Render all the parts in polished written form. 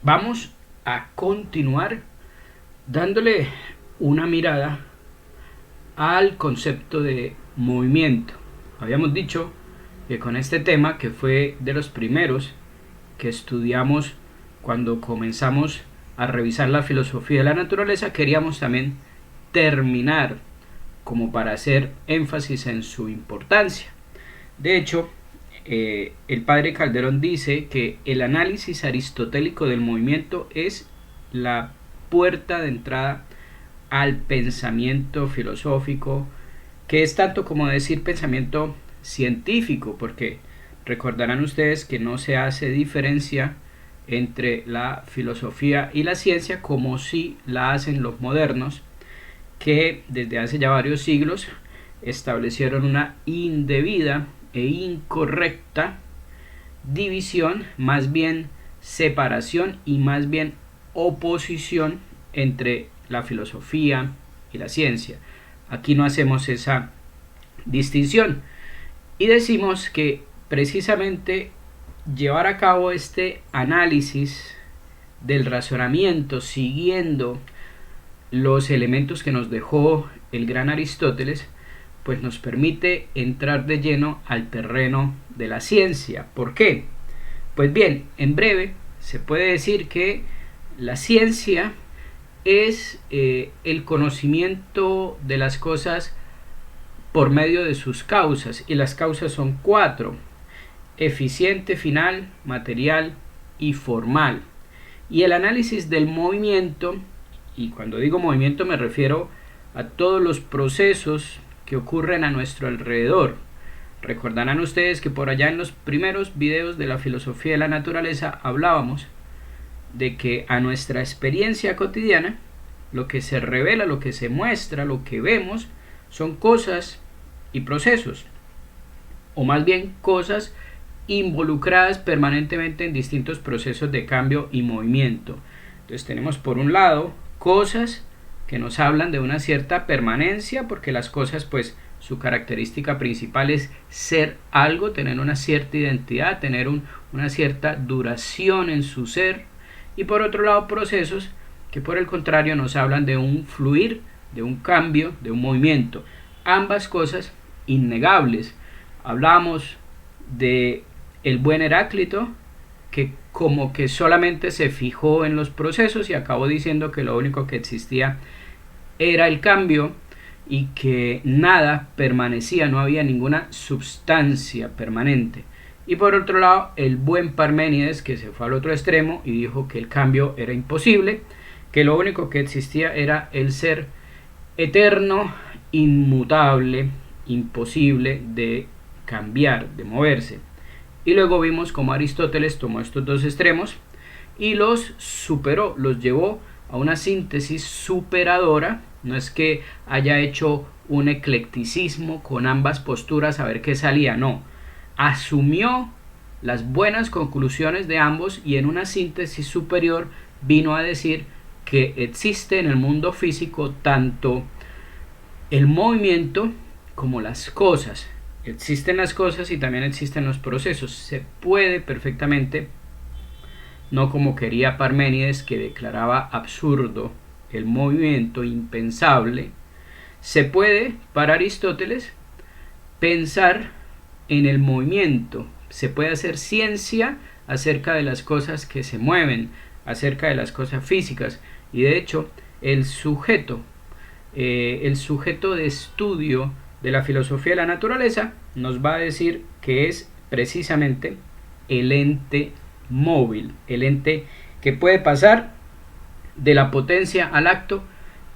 Vamos a continuar dándole una mirada al concepto de movimiento. Habíamos dicho que con este tema, que fue de los primeros que estudiamos cuando comenzamos a revisar la filosofía de la naturaleza, queríamos también terminar como para hacer énfasis en su importancia. De hecho, el padre Calderón dice que el análisis aristotélico del movimiento es la puerta de entrada al pensamiento filosófico, que es tanto como decir pensamiento científico, porque recordarán ustedes que no se hace diferencia entre la filosofía y la ciencia como si la hacen los modernos, que desde hace ya varios siglos establecieron una indebida e incorrecta división, más bien separación y más bien oposición entre la filosofía y la ciencia. Aquí no hacemos esa distinción y decimos que precisamente llevar a cabo este análisis del razonamiento siguiendo los elementos que nos dejó el gran Aristóteles, pues nos permite entrar de lleno al terreno de la ciencia. ¿Por qué? Pues bien, en breve se puede decir que la ciencia es el conocimiento de las cosas por medio de sus causas, y las causas son 4: eficiente, final, material y formal. Y el análisis del movimiento, y cuando digo movimiento me refiero a todos los procesos que ocurren a nuestro alrededor. Recordarán ustedes que por allá en los primeros videos de la filosofía de la naturaleza hablábamos de que a nuestra experiencia cotidiana lo que se revela, lo que se muestra, lo que vemos son cosas y procesos, o más bien cosas involucradas permanentemente en distintos procesos de cambio y movimiento. Entonces tenemos por un lado cosas que nos hablan de una cierta permanencia, porque las cosas, pues su característica principal es ser algo, tener una cierta identidad, tener una cierta duración en su ser. Y por otro lado procesos que por el contrario nos hablan de un fluir, de un cambio, de un movimiento. Ambas cosas innegables. Hablamos de el buen Heráclito, que como que solamente se fijó en los procesos y acabó diciendo que lo único que existía era el cambio y que nada permanecía, no había ninguna sustancia permanente. Y por otro lado, el buen Parménides, que se fue al otro extremo y dijo que el cambio era imposible, que lo único que existía era el ser eterno, inmutable, imposible de cambiar, de moverse. Y luego vimos cómo Aristóteles tomó estos dos extremos y los superó, los llevó a una síntesis superadora. No es que haya hecho un eclecticismo con ambas posturas a ver qué salía, no. Asumió las buenas conclusiones de ambos y en una síntesis superior vino a decir que existe en el mundo físico tanto el movimiento como las cosas. Existen las cosas y también existen los procesos. Se puede perfectamente, no como quería Parménides, que declaraba absurdo el movimiento, impensable. Se puede, para Aristóteles, pensar en el movimiento. Se puede hacer ciencia acerca de las cosas que se mueven, acerca de las cosas físicas. Y de hecho, el sujeto de estudio de la filosofía de la naturaleza nos va a decir que es precisamente el ente móvil, el ente que puede pasar de la potencia al acto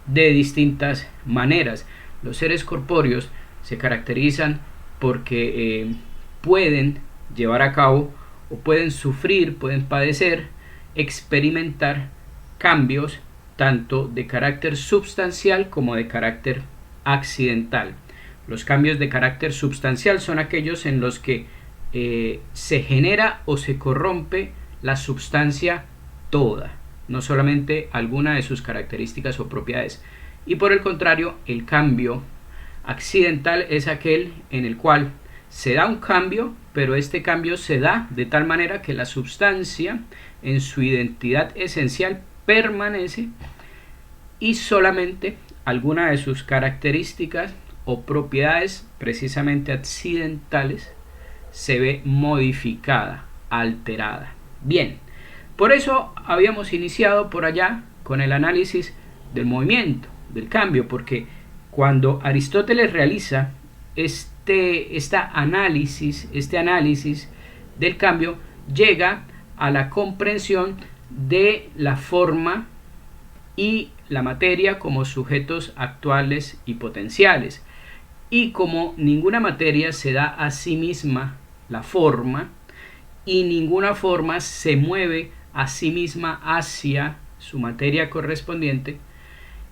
de distintas maneras. Los seres corpóreos se caracterizan porque pueden llevar a cabo o pueden sufrir, pueden padecer, experimentar cambios tanto de carácter substancial como de carácter accidental. Los cambios de carácter substancial son aquellos en los que se genera o se corrompe la substancia toda, no solamente alguna de sus características o propiedades. Y por el contrario, el cambio accidental es aquel en el cual se da un cambio, pero este cambio se da de tal manera que la substancia en su identidad esencial permanece y solamente alguna de sus características o propiedades precisamente accidentales se ve modificada, alterada. Bien, por eso habíamos iniciado por allá con el análisis del movimiento, del cambio, porque cuando Aristóteles realiza este análisis del cambio, llega a la comprensión de la forma y la materia como sujetos actuales y potenciales. Y como ninguna materia se da a sí misma la forma, y ninguna forma se mueve a sí misma hacia su materia correspondiente,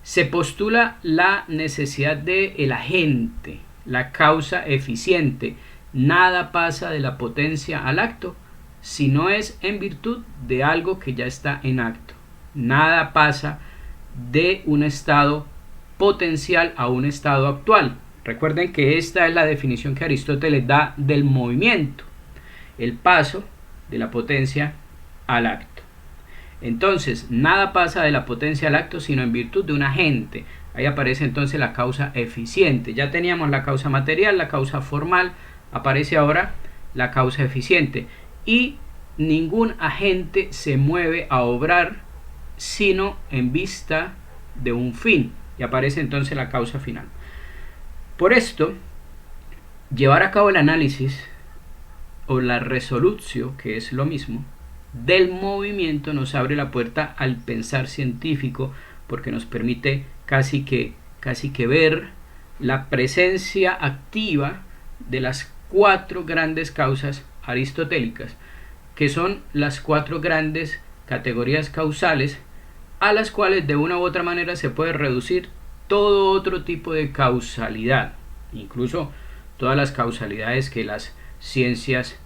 se postula la necesidad del agente, la causa eficiente. Nada pasa de la potencia al acto si no es en virtud de algo que ya está en acto. Nada pasa de un estado potencial a un estado actual. Recuerden que esta es la definición que Aristóteles da del movimiento, el paso de la potencia al acto. Entonces, nada pasa de la potencia al acto sino en virtud de un agente. Ahí aparece entonces la causa eficiente. Ya teníamos la causa material, la causa formal, aparece ahora la causa eficiente. Y ningún agente se mueve a obrar sino en vista de un fin. Y aparece entonces la causa final. Por esto, llevar a cabo el análisis o la resolutio, que es lo mismo, del movimiento nos abre la puerta al pensar científico, porque nos permite casi que ver la presencia activa de las 4 grandes causas aristotélicas, que son las 4 grandes categorías causales a las cuales de una u otra manera se puede reducir todo otro tipo de causalidad, incluso todas las causalidades que las ciencias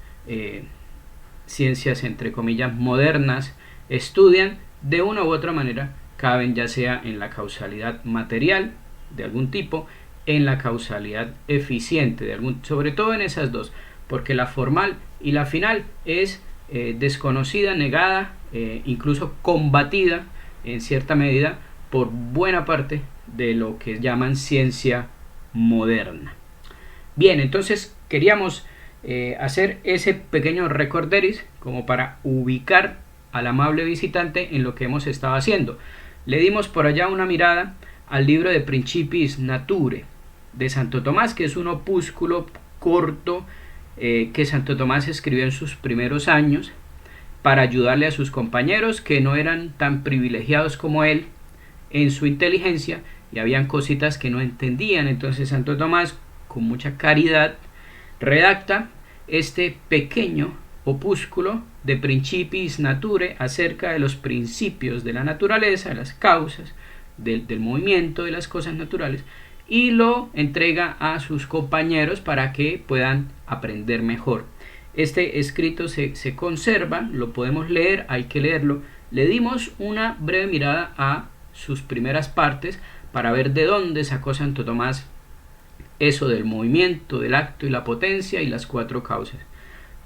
entre comillas modernas estudian, de una u otra manera caben ya sea en la causalidad material de algún tipo, en la causalidad eficiente de algún, sobre todo en esas dos, porque la formal y la final es desconocida, negada, incluso combatida en cierta medida por buena parte de lo que llaman ciencia moderna. Bien, entonces queríamos hacer ese pequeño recorderis como para ubicar al amable visitante en lo que hemos estado haciendo. Le dimos por allá una mirada al libro de Principiis Naturae de Santo Tomás, que es un opúsculo corto que Santo Tomás escribió en sus primeros años para ayudarle a sus compañeros que no eran tan privilegiados como él en su inteligencia y habían cositas que no entendían. Entonces Santo Tomás, con mucha caridad, redacta este pequeño opúsculo de Principiis Naturae acerca de los principios de la naturaleza, de las causas, del movimiento de las cosas naturales, y lo entrega a sus compañeros para que puedan aprender mejor. Este escrito se conserva, lo podemos leer, hay que leerlo. Le dimos una breve mirada a sus primeras partes para ver de dónde sacó Santo Tomás eso del movimiento, del acto y la potencia y las 4 causas.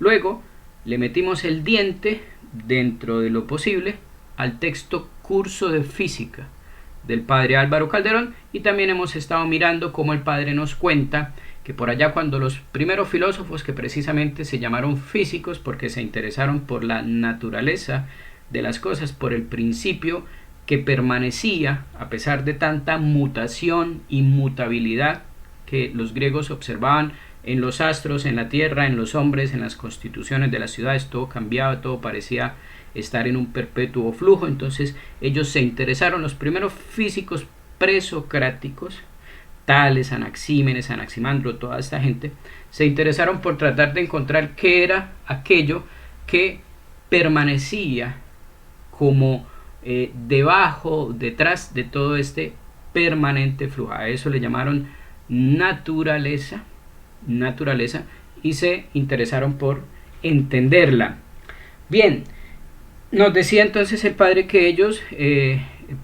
Luego le metimos el diente, dentro de lo posible, al texto Curso de Física del padre Álvaro Calderón, y también hemos estado mirando cómo el padre nos cuenta que por allá, cuando los primeros filósofos, que precisamente se llamaron físicos porque se interesaron por la naturaleza de las cosas, por el principio que permanecía a pesar de tanta mutación y mutabilidad que los griegos observaban en los astros, en la tierra, en los hombres, en las constituciones de las ciudades, todo cambiaba, todo parecía estar en un perpetuo flujo. Entonces ellos se interesaron, los primeros físicos presocráticos, Tales, Anaxímenes, Anaximandro, toda esta gente, se interesaron por tratar de encontrar qué era aquello que permanecía como debajo, detrás de todo este permanente flujo. A eso le llamaron naturaleza, y se interesaron por entenderla. Bien, nos decía entonces el padre que ellos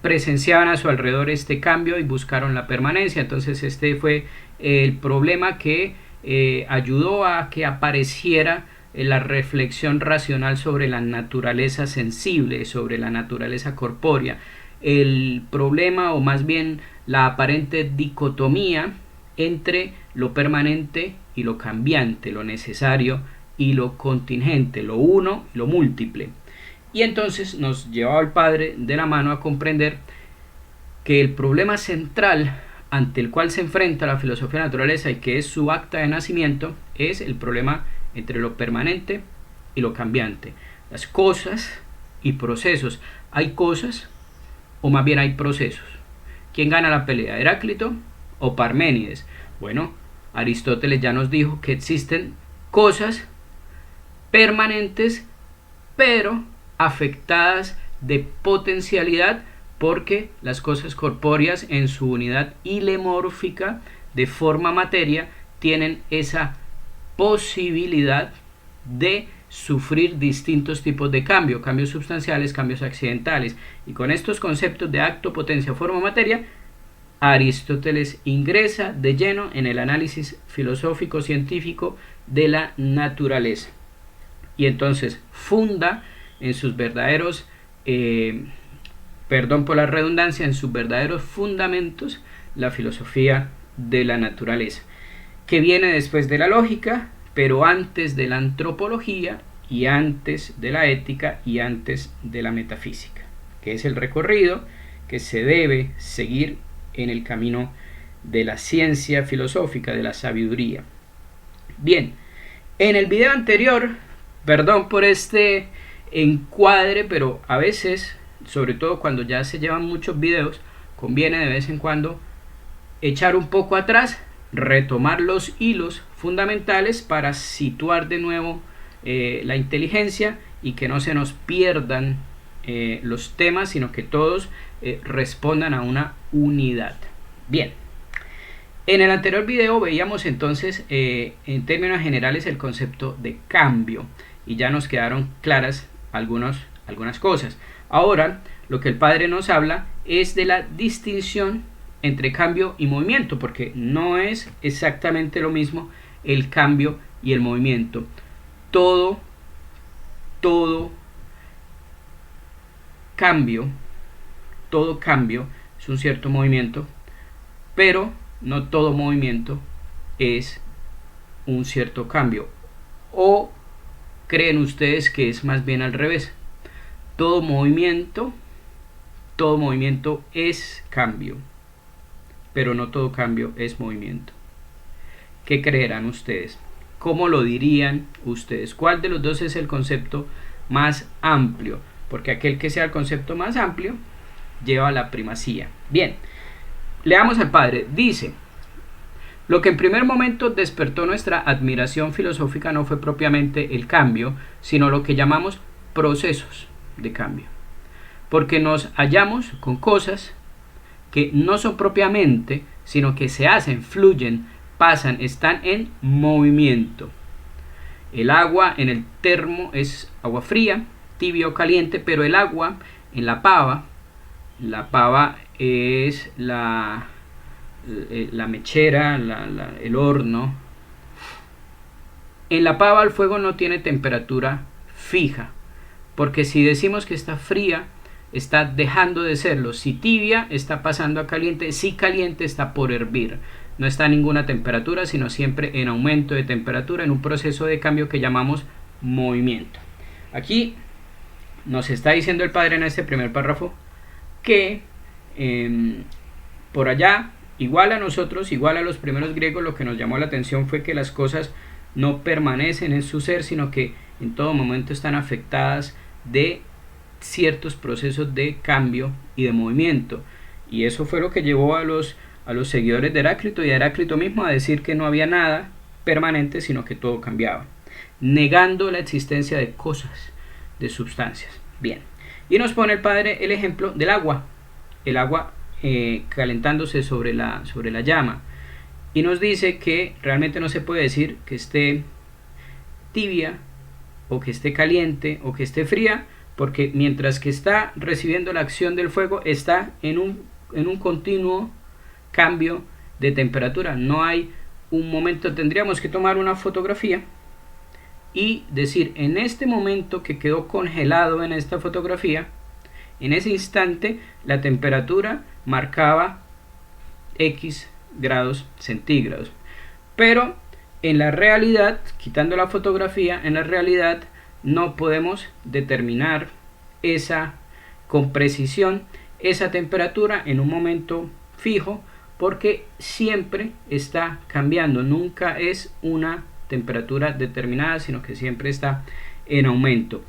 presenciaban a su alrededor este cambio y buscaron la permanencia. Entonces este fue el problema que ayudó a que apareciera la reflexión racional sobre la naturaleza sensible, sobre la naturaleza corpórea, el problema o más bien la aparente dicotomía entre lo permanente y lo cambiante, lo necesario y lo contingente, lo uno y lo múltiple. Y entonces nos llevaba el padre de la mano a comprender que el problema central ante el cual se enfrenta la filosofía de la naturaleza y que es su acta de nacimiento es el problema entre lo permanente y lo cambiante, las cosas y procesos. Hay cosas o más bien hay procesos. ¿Quién gana la pelea, Heráclito o Parménides? Bueno, Aristóteles ya nos dijo que existen cosas permanentes pero afectadas de potencialidad porque las cosas corpóreas en su unidad hilemórfica de forma materia tienen esa posibilidad de sufrir distintos tipos de cambio, cambios sustanciales, cambios accidentales. Y con estos conceptos de acto, potencia, forma, materia, Aristóteles ingresa de lleno en el análisis filosófico científico de la naturaleza. Y entonces funda en sus verdaderos, perdón por la redundancia, en sus verdaderos fundamentos la filosofía de la naturaleza, que viene después de la lógica, pero antes de la antropología y antes de la ética y antes de la metafísica, que es el recorrido que se debe seguir en el camino de la ciencia filosófica, de la sabiduría. Bien, en el video anterior, perdón por este encuadre, pero a veces, sobre todo cuando ya se llevan muchos videos, conviene de vez en cuando echar un poco atrás, retomar los hilos fundamentales para situar de nuevo la inteligencia y que no se nos pierdan los temas, sino que todos respondan a una unidad. Bien, en el anterior video veíamos entonces en términos generales el concepto de cambio y ya nos quedaron claras algunas cosas. Ahora lo que el padre nos habla es de la distinción entre cambio y movimiento, porque no es exactamente lo mismo el cambio y el movimiento. Todo cambio es un cierto movimiento, pero no todo movimiento es un cierto cambio. ¿O creen ustedes que es más bien al revés? Todo movimiento es cambio, pero no todo cambio es movimiento. ¿Qué creerán ustedes? ¿Cómo lo dirían ustedes? ¿Cuál de los dos es el concepto más amplio? Porque aquel que sea el concepto más amplio lleva la primacía. Bien, leamos al padre. Dice: lo que en primer momento despertó nuestra admiración filosófica no fue propiamente el cambio, sino lo que llamamos procesos de cambio. Porque nos hallamos con cosas que no son propiamente, sino que se hacen, fluyen, pasan, están en movimiento. El agua en el termo es agua fría, tibia o caliente, pero el agua en la pava es la mechera, el horno. En la pava el fuego no tiene temperatura fija, porque si decimos que está fría, está dejando de serlo. Si tibia, está pasando a caliente. Si caliente, está por hervir. No está a ninguna temperatura, sino siempre en aumento de temperatura, en un proceso de cambio que llamamos movimiento. Aquí nos está diciendo el padre en este primer párrafo que por allá, igual a nosotros, igual a los primeros griegos, lo que nos llamó la atención fue que las cosas no permanecen en su ser, sino que en todo momento están afectadas de ciertos procesos de cambio y de movimiento. Y eso fue lo que llevó a los seguidores de Heráclito y a Heráclito mismo a decir que no había nada permanente, sino que todo cambiaba, negando la existencia de cosas, de sustancias. Bien, y nos pone el padre el ejemplo del agua, el agua calentándose sobre la llama, y nos dice que realmente no se puede decir que esté tibia o que esté caliente o que esté fría, porque mientras que está recibiendo la acción del fuego está en un continuo cambio de temperatura. No hay un momento, tendríamos que tomar una fotografía y decir, en este momento que quedó congelado en esta fotografía, en ese instante la temperatura marcaba X grados centígrados. Pero en la realidad, quitando la fotografía, en la realidad no podemos determinar con precisión esa temperatura en un momento fijo, porque siempre está cambiando, nunca es una temperatura determinada, sino que siempre está en aumento.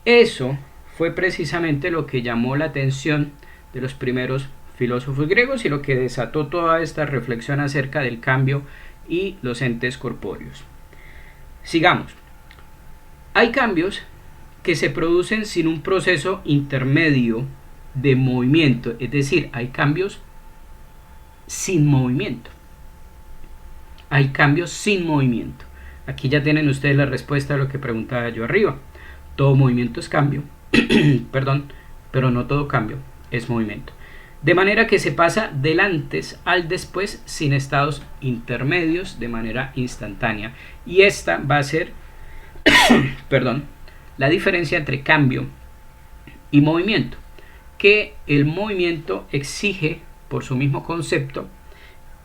Eso fue precisamente lo que llamó la atención de los primeros filósofos griegos y lo que desató toda esta reflexión acerca del cambio y los entes corpóreos. Sigamos. Hay cambios que se producen sin un proceso intermedio de movimiento, es decir, hay cambios sin movimiento. Hay cambios sin movimiento. Aquí ya tienen ustedes la respuesta a lo que preguntaba yo arriba. Todo movimiento es cambio, perdón, pero no todo cambio es movimiento. De manera que se pasa del antes al después sin estados intermedios de manera instantánea. Y esta va a ser, perdón, la diferencia entre cambio y movimiento. Que el movimiento exige, por su mismo concepto,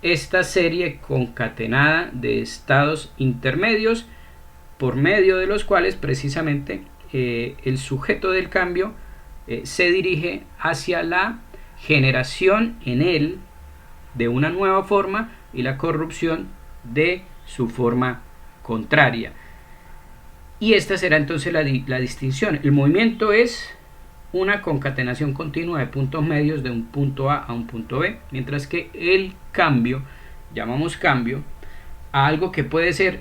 esta serie concatenada de estados intermedios por medio de los cuales precisamente el sujeto del cambio se dirige hacia la generación en él de una nueva forma y la corrupción de su forma contraria. Y esta será entonces la distinción. El movimiento es una concatenación continua de puntos medios de un punto A un punto B, mientras que el cambio, llamamos cambio a algo que puede ser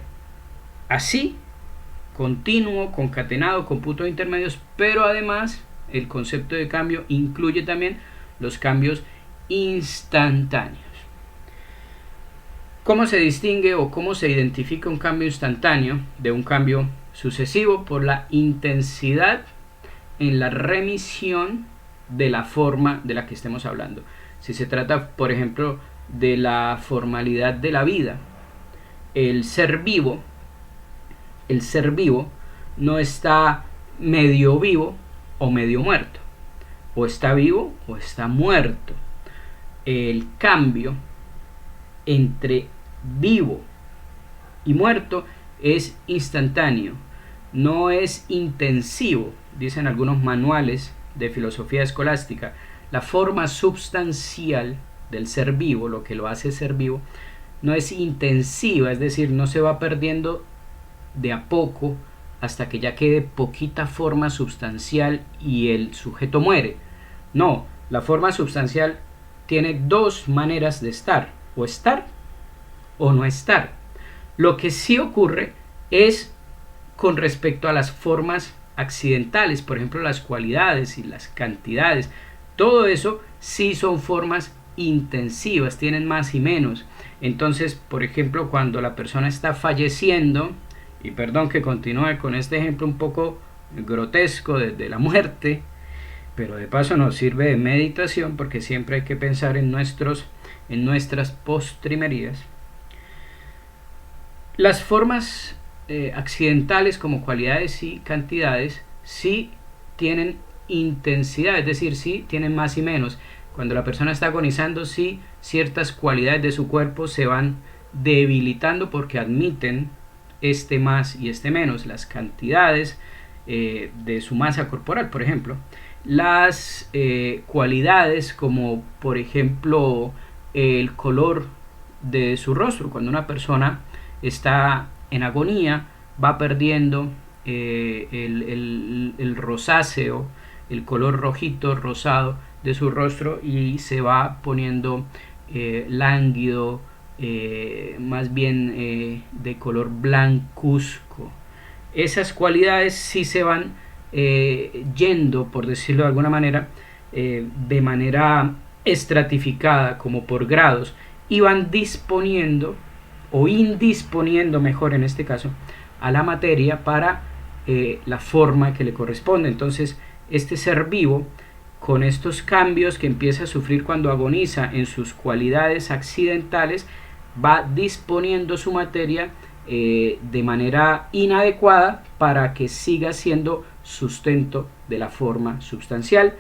así, continuo, concatenado con puntos intermedios, pero además el concepto de cambio incluye también los cambios instantáneos. ¿Cómo se distingue o cómo se identifica un cambio instantáneo de un cambio sucesivo? Por la intensidad en la remisión de la forma de la que estemos hablando. Si se trata, por ejemplo, de la formalidad de la vida, el ser vivo no está medio vivo o medio muerto, o está vivo o está muerto. El cambio entre vivo y muerto es instantáneo, no es intensivo. Dicen algunos manuales de filosofía escolástica, la forma substancial del ser vivo, lo que lo hace ser vivo, no es intensiva, es decir, no se va perdiendo de a poco hasta que ya quede poquita forma substancial y el sujeto muere. No, la forma substancial tiene dos maneras de estar o no estar. Lo que sí ocurre es con respecto a las formas accidentales, por ejemplo las cualidades y las cantidades, todo eso sí son formas intensivas, tienen más y menos. Entonces, por ejemplo, cuando la persona está falleciendo, y perdón que continúe con este ejemplo un poco grotesco de la muerte, pero de paso nos sirve de meditación porque siempre hay que pensar en nuestras postrimerías. Las formas accidentales como cualidades y cantidades sí tienen intensidad, es decir, sí tienen más y menos. Cuando la persona está agonizando, sí ciertas cualidades de su cuerpo se van debilitando porque admiten este más y este menos. Las cantidades de su masa corporal, por ejemplo, las cualidades como por ejemplo el color de su rostro. Cuando una persona está en agonía, va perdiendo el rosáceo, el color rojito, rosado de su rostro y se va poniendo lánguido, más bien de color blancuzco. Esas cualidades sí se van yendo, por decirlo de alguna manera, de manera estratificada, como por grados, y van disponiendo o indisponiendo, mejor en este caso, a la materia para la forma que le corresponde. Entonces este ser vivo, con estos cambios que empieza a sufrir cuando agoniza en sus cualidades accidentales, va disponiendo su materia de manera inadecuada para que siga siendo sustento de la forma substancial,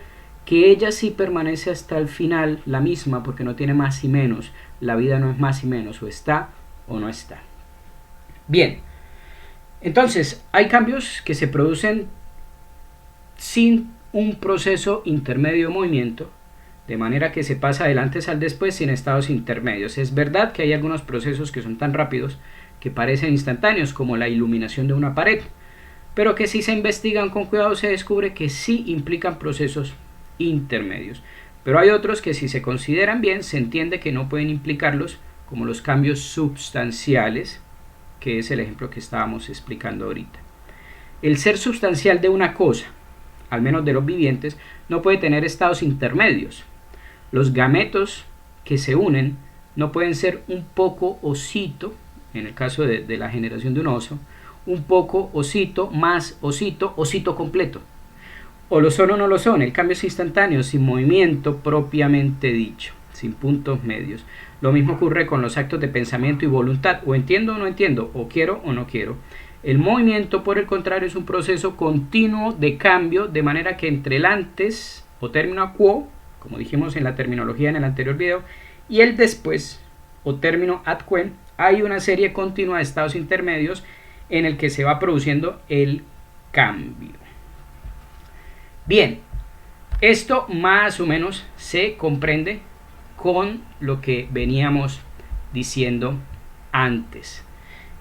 que ella sí permanece hasta el final la misma porque no tiene más y menos. La vida no es más y menos, o está o no está. Bien, entonces hay cambios que se producen sin un proceso intermedio de movimiento, de manera que se pasa del antes al después sin estados intermedios. Es verdad que hay algunos procesos que son tan rápidos que parecen instantáneos, como la iluminación de una pared, pero que si se investigan con cuidado se descubre que sí implican procesos intermedios. Pero hay otros que si se consideran bien se entiende que no pueden implicarlos, como los cambios substanciales, que es el ejemplo que estábamos explicando ahorita. El ser substancial de una cosa, al menos de los vivientes, no puede tener estados intermedios. Los gametos que se unen no pueden ser un poco osito, en el caso de la generación de un oso, un poco osito más osito, osito completo. O lo son o no lo son. El cambio es instantáneo, sin movimiento propiamente dicho, sin puntos medios. Lo mismo ocurre con los actos de pensamiento y voluntad. O entiendo o no entiendo, o quiero o no quiero. El movimiento, por el contrario, es un proceso continuo de cambio, de manera que entre el antes o término quo, como dijimos en la terminología en el anterior video, y el después o término ad quem, hay una serie continua de estados intermedios en el que se va produciendo el cambio. Bien, esto más o menos se comprende con lo que veníamos diciendo antes.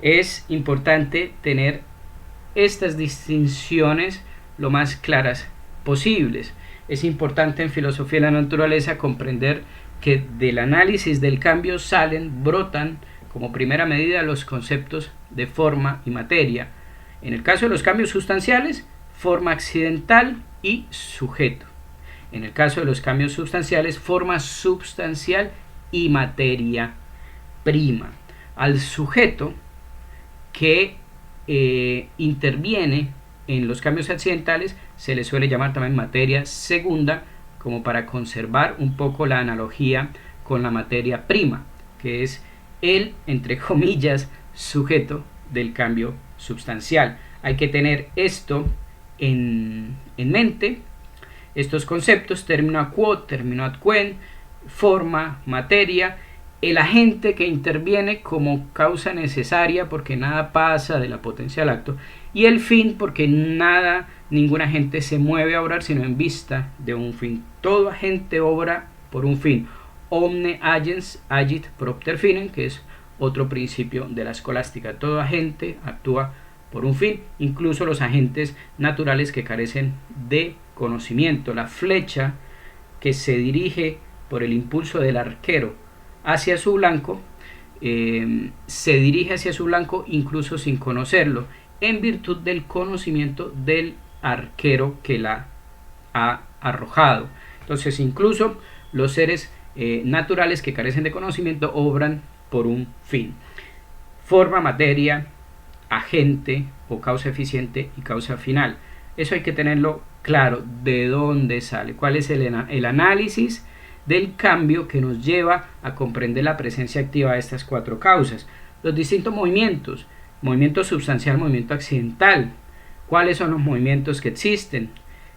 Es importante tener estas distinciones lo más claras posibles. Es importante en filosofía de la naturaleza comprender que del análisis del cambio brotan como primera medida los conceptos de forma y materia. En el caso de los cambios sustanciales, forma accidental y sujeto. En el caso de los cambios substanciales, forma substancial y materia prima. Al sujeto que interviene en los cambios accidentales se le suele llamar también materia segunda, como para conservar un poco la analogía con la materia prima, que es el, entre comillas, sujeto del cambio substancial. Hay que tener esto en mente, estos conceptos: término quo, término ad quem, forma, materia, el agente que interviene como causa necesaria porque nada pasa de la potencia al acto, y el fin porque ningún agente se mueve a obrar sino en vista de un fin. Todo agente obra por un fin. Omne agens agit propter finem, que es otro principio de la escolástica. Todo agente actúa por un fin, incluso los agentes naturales que carecen de conocimiento. La flecha que se dirige por el impulso del arquero hacia su blanco, se dirige hacia su blanco incluso sin conocerlo, en virtud del conocimiento del arquero que la ha arrojado. Entonces incluso los seres naturales que carecen de conocimiento obran por un fin. Forma, materia, agente o causa eficiente y causa final. Eso hay que tenerlo claro, de dónde sale, cuál es el análisis del cambio que nos lleva a comprender la presencia activa de estas cuatro causas. Los distintos movimientos: movimiento substancial, movimiento accidental. ¿Cuáles son los movimientos que existen?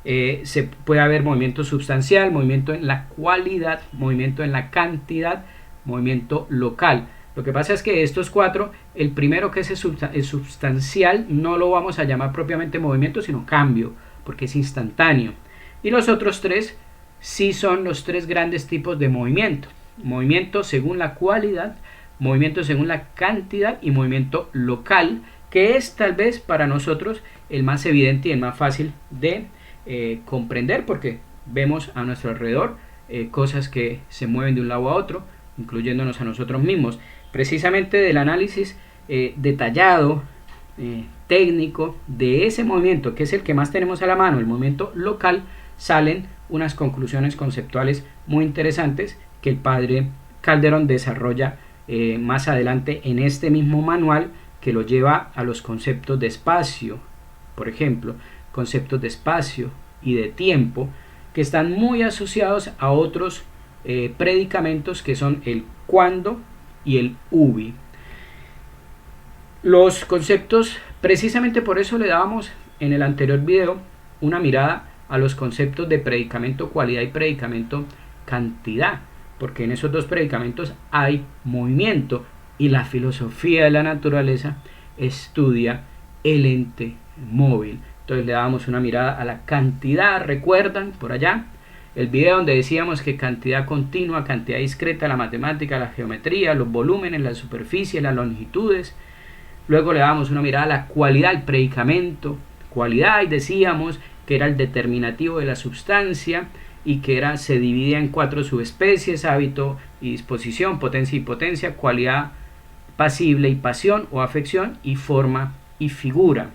Se puede haber movimiento substancial, movimiento en la cualidad, movimiento en la cantidad, movimiento local. Lo que pasa es que estos cuatro, el primero, que es el substancial, no lo vamos a llamar propiamente movimiento, sino cambio, porque es instantáneo. Y los otros tres sí son los tres grandes tipos de movimiento: movimiento según la cualidad, movimiento según la cantidad y movimiento local, que es tal vez para nosotros el más evidente y el más fácil de comprender, porque vemos a nuestro alrededor cosas que se mueven de un lado a otro, incluyéndonos a nosotros mismos. Precisamente del análisis detallado, técnico de ese movimiento, que es el que más tenemos a la mano, el movimiento local, salen unas conclusiones conceptuales muy interesantes que el padre Calderón desarrolla más adelante en este mismo manual, que lo lleva a los conceptos de espacio, por ejemplo, conceptos de espacio y de tiempo, que están muy asociados a otros predicamentos, que son el cuándo y el ubi. Los conceptos, precisamente por eso le dábamos en el anterior video una mirada a los conceptos de predicamento cualidad y predicamento cantidad, porque en esos dos predicamentos hay movimiento y la filosofía de la naturaleza estudia el ente móvil. Entonces le dábamos una mirada a la cantidad, recuerdan por allá el video donde decíamos que cantidad continua, cantidad discreta, la matemática, la geometría, los volúmenes, la superficie, las longitudes. Luego le dábamos una mirada a la cualidad, el predicamento cualidad, y decíamos que era el determinativo de la sustancia y que se dividía en 4 subespecies: hábito y disposición, potencia y potencia, cualidad pasible y pasión o afección, y forma y figura.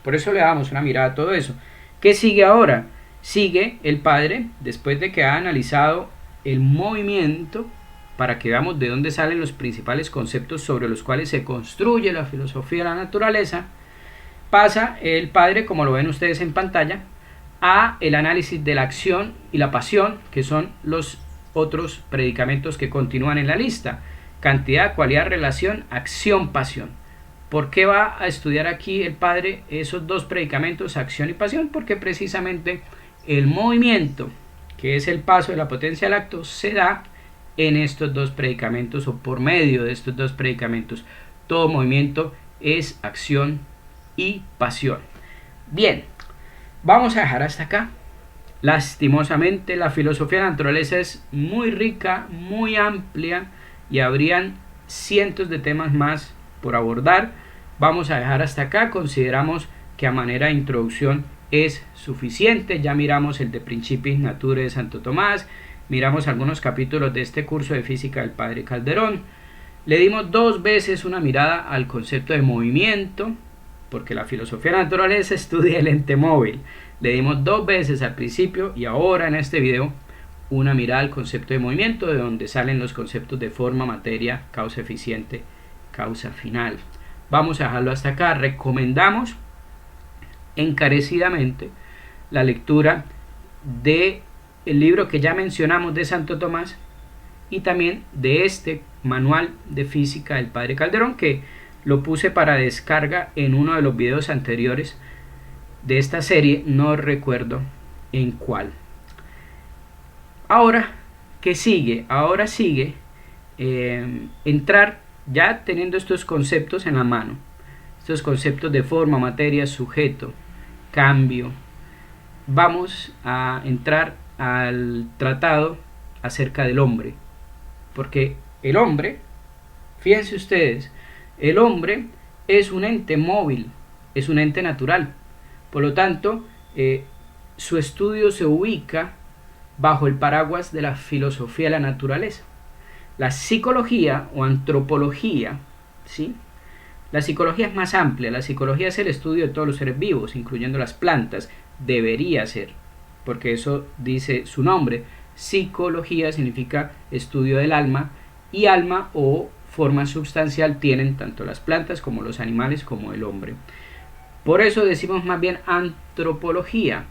Por eso le damos una mirada a todo eso. ¿Qué sigue ahora? Sigue el padre, después de que ha analizado el movimiento, para que veamos de dónde salen los principales conceptos sobre los cuales se construye la filosofía de la naturaleza, pasa el padre, como lo ven ustedes en pantalla, a el análisis de la acción y la pasión, que son los otros predicamentos que continúan en la lista: cantidad, cualidad, relación, acción, pasión. ¿Por qué va a estudiar aquí el padre esos dos predicamentos, acción y pasión? Porque precisamente el movimiento, que es el paso de la potencia al acto, se da en estos dos predicamentos, o por medio de estos dos predicamentos. Todo movimiento es acción y pasión. Bien, vamos a dejar hasta acá. Lastimosamente, la filosofía de la naturaleza es muy rica, muy amplia, y habrían cientos de temas más por abordar. Vamos a dejar hasta acá. Consideramos que a manera de introducción es suficiente. Ya miramos el de Principis Naturae de Santo Tomás, miramos algunos capítulos de este curso de física del padre Calderón, le dimos 2 veces una mirada al concepto de movimiento, porque la filosofía de la naturaleza estudia el ente móvil. Le dimos 2 veces al principio, y ahora en este video una mirada al concepto de movimiento, de donde salen los conceptos de forma, materia, causa eficiente, causa final. Vamos a dejarlo hasta acá. Recomendamos encarecidamente la lectura de el libro que ya mencionamos de Santo Tomás, y también de este manual de física del padre Calderón, que lo puse para descarga en uno de los videos anteriores de esta serie, no recuerdo en cuál. Ahora, ¿qué sigue? Ahora sigue entrar, ya teniendo estos conceptos en la mano, estos conceptos de forma, materia, sujeto, cambio, vamos a entrar al tratado acerca del hombre, porque el hombre, fíjense ustedes, el hombre es un ente móvil, es un ente natural. Por lo tanto, su estudio se ubica bajo el paraguas de la filosofía de la naturaleza. La psicología o antropología, ¿sí? La psicología es más amplia. La psicología es el estudio de todos los seres vivos, incluyendo las plantas. Debería ser, porque eso dice su nombre. Psicología significa estudio del alma, y alma o forma substancial tienen tanto las plantas como los animales como el hombre. Por eso decimos más bien antropología,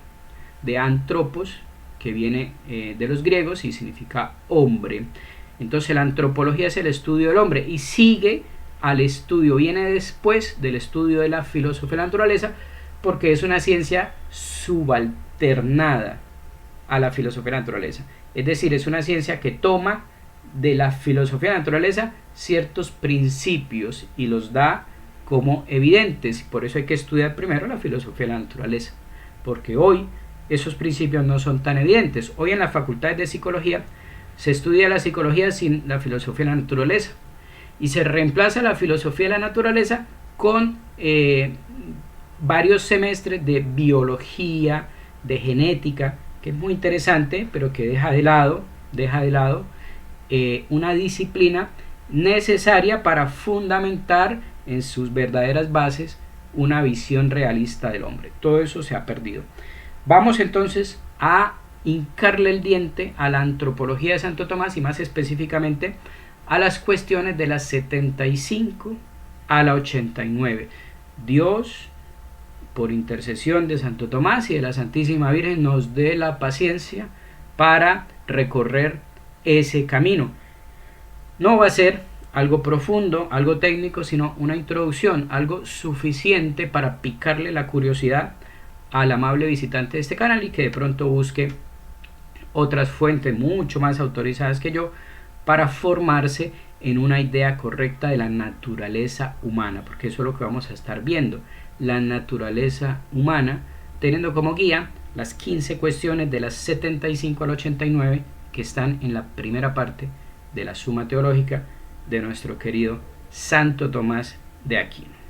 de antropos, que viene de los griegos y significa hombre. Entonces la antropología es el estudio del hombre, y sigue al estudio, viene después del estudio de la filosofía de la naturaleza, porque es una ciencia subalternada a la filosofía de la naturaleza. Es decir, es una ciencia que toma de la filosofía de la naturaleza ciertos principios y los da como evidentes. Por eso hay que estudiar primero la filosofía de la naturaleza, porque hoy esos principios no son tan evidentes. Hoy en las facultades de psicología se estudia la psicología sin la filosofía de la naturaleza, y se reemplaza la filosofía de la naturaleza con varios semestres de biología, de genética, que es muy interesante, pero que deja de lado una disciplina necesaria para fundamentar en sus verdaderas bases una visión realista del hombre. Todo eso se ha perdido. Vamos entonces a hincarle el diente a la antropología de Santo Tomás, y más específicamente a las cuestiones de las 75 a la 89. Dios, por intercesión de Santo Tomás y de la Santísima Virgen, nos dé la paciencia para recorrer ese camino. No va a ser algo profundo, algo técnico, sino una introducción, algo suficiente para picarle la curiosidad al amable visitante de este canal y que de pronto busque otras fuentes mucho más autorizadas que yo para formarse en una idea correcta de la naturaleza humana, porque eso es lo que vamos a estar viendo, la naturaleza humana, teniendo como guía las 15 cuestiones de las 75 al 89 que están en la primera parte de la Suma Teológica de nuestro querido Santo Tomás de Aquino.